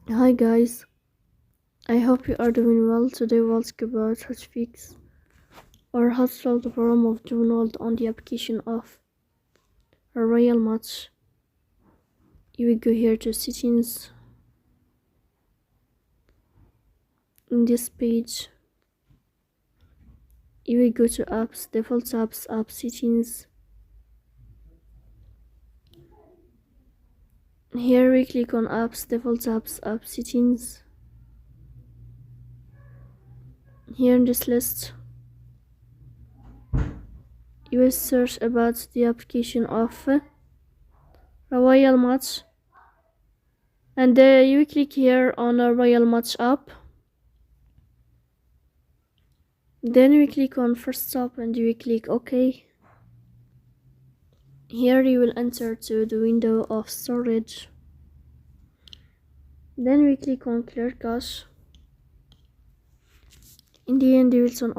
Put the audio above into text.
Hi guys, I hope you are doing well. Today we'll talk about how to fix or how to solve the problem of download on the application of a Royal Match. You will go here to settings. In this page, you will go to apps, default apps, app settings. Here we click on apps, default apps, app settings. Here in this list, you will search about the application of Royal Match, and you will click here on a Royal Match app. Then we click on first stop and you will click OK. Here you will enter to the window of storage. Then we click on clear cache. In the end you will turn on